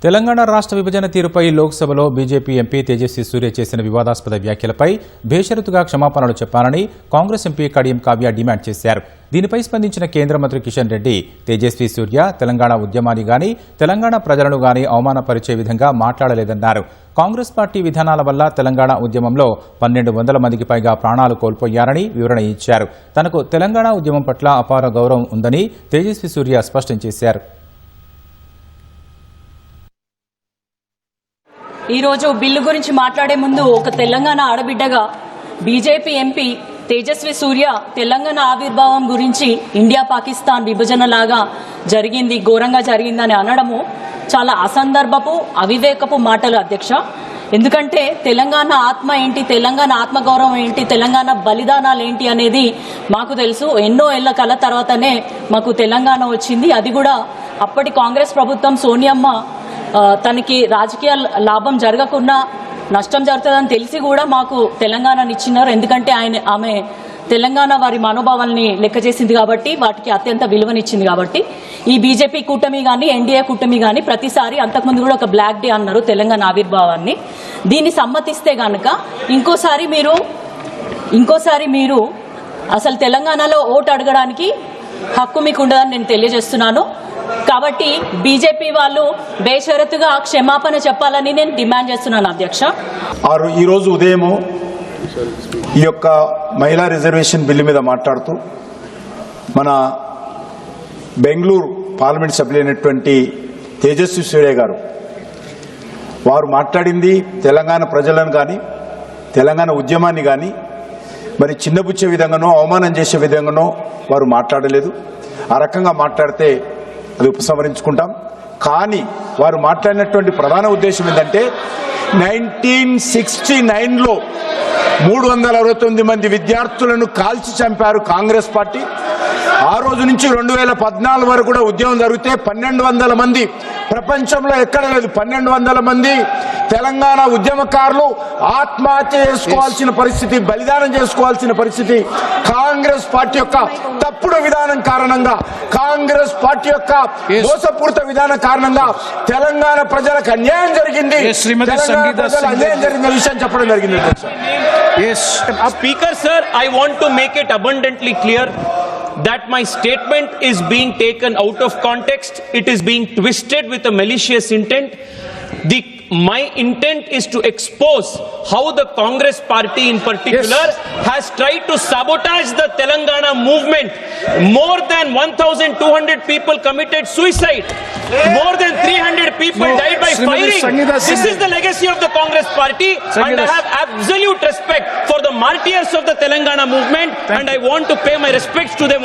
తెలంగాణ రాష్ట్ర విభజన తీరుపై లోక్సభలో బీజేపీ ఎంపీ తేజస్వి సూర్య చేసిన వివాదాస్పద వ్యాఖ్యలపై బేషరతుగా క్షమాపణలు చెప్పాలని కాంగ్రెస్ ఎంపీ కడియం కావ్య డిమాండ్ చేశారు. దీనిపై స్పందించిన కేంద్ర మంత్రి కిషన్ రెడ్డి తేజస్వి సూర్య తెలంగాణ ఉద్యమాన్ని గాని తెలంగాణ ప్రజలను గాని అవమానపరిచే విధంగా మాట్లాడలేదన్నారు. కాంగ్రెస్ పార్టీ విధానాల వల్ల తెలంగాణ ఉద్యమంలో 1200 మందికి పైగా ప్రాణాలు కోల్పోయారని వివరణ ఇచ్చారు. తనకు తెలంగాణ ఉద్యమం పట్ల అపార గౌరవం ఉందని తేజస్వి సూర్య స్పష్టం చేశారు. ఈరోజు బిల్లు గురించి మాట్లాడే ముందు ఒక తెలంగాణ ఆడబిడ్డగా బీజేపీ ఎంపీ తేజస్వి సూర్య తెలంగాణ ఆవిర్భావం గురించి ఇండియా పాకిస్తాన్ విభజన లాగా జరిగింది, ఘోరంగా జరిగిందని అనడము చాలా అసందర్భపు అవివేకపు మాటలు అధ్యక్ష. ఎందుకంటే తెలంగాణ ఆత్మ ఏంటి, తెలంగాణ ఆత్మగౌరవం ఏంటి, తెలంగాణ బలిదానాలు ఏంటి అనేది మాకు తెలుసు. ఎన్నో ఏళ్ల కల తర్వాతనే మాకు తెలంగాణ వచ్చింది. అది కూడా అప్పటి కాంగ్రెస్ ప్రభుత్వం సోనియమ్మ తనకి రాజకీయ లాభం జరగకుండా నష్టం జరుగుతుందని తెలిసి కూడా మాకు తెలంగాణని ఇచ్చినారు. ఎందుకంటే ఆమె తెలంగాణ వారి మనోభావాల్ని లెక్క చేసింది కాబట్టి, వాటికి అత్యంత విలువనిచ్చింది కాబట్టి. ఈ బీజేపీ కూటమి కానీ ఎన్డీఏ కూటమి కానీ ప్రతిసారి అంతకుముందు కూడా ఒక బ్లాక్ డే అన్నారు తెలంగాణ ఆవిర్భావాన్ని. దీన్ని సమ్మతిస్తే గనక ఇంకోసారి మీరు అసలు తెలంగాణలో ఓటు అడగడానికి హక్కు మీకు ఉండదని నేను తెలియజేస్తున్నాను. కాబట్టి బీజేపీ వాళ్ళు బేషరతుగా క్షమాపణ చెప్పాలని నేను డిమాండ్ చేస్తున్నాను అధ్యక్ష. ఈరోజు ఉదయం ఈ యొక్క మహిళా రిజర్వేషన్ బిల్లు మీద మాట్లాడుతూ మన బెంగళూరు పార్లమెంట్ సభ్యులైనటువంటి తేజస్వి సూర్య గారు వారు మాట్లాడింది తెలంగాణ ప్రజలను కానీ తెలంగాణ ఉద్యమాన్ని కానీ మరి చిన్నబుచ్చే విధంగానో అవమానం చేసే విధంగానో వారు మాట్లాడలేదు. ఆ రకంగా మాట్లాడితే అది ఉపసంహరించుకుంటాం. కానీ వారు మాట్లాడినటువంటి ప్రధాన ఉద్దేశం ఏంటంటే 1969లో 369 మంది విద్యార్థులను కాల్చి చంపారు కాంగ్రెస్ పార్టీ. ఆ రోజు నుంచి 2014 వరకు కూడా ఉద్యమం జరిగితే 1200 మంది, ప్రపంచంలో ఎక్కడ లేదు 1200 మంది తెలంగాణ ఉద్యమకారులు ఆత్మహత్య చేసుకోవాల్సిన పరిస్థితి, బలిదానం చేసుకోవాల్సిన పరిస్థితి కాంగ్రెస్ పార్టీ యొక్క తప్పుడు విధానం కారణంగా, కాంగ్రెస్ పార్టీ యొక్క మోసపూరిత విధానం కారణంగా తెలంగాణ ప్రజలకు అన్యాయం జరిగింది. అన్యాయం జరిగిన విషయం చెప్పడం జరిగింది. Speaker sir, I want to make it abundantly clear that my statement is being taken out of context. It is being twisted with a malicious intent. My intent is to expose how the Congress party in particular has tried to sabotage the Telangana movement. More than 1,200 people committed suicide. More than 300 people died by firing. This is the legacy of the Congress party, and I have absolute respect for the martyrs of the Telangana movement, and I want to pay my respects to them.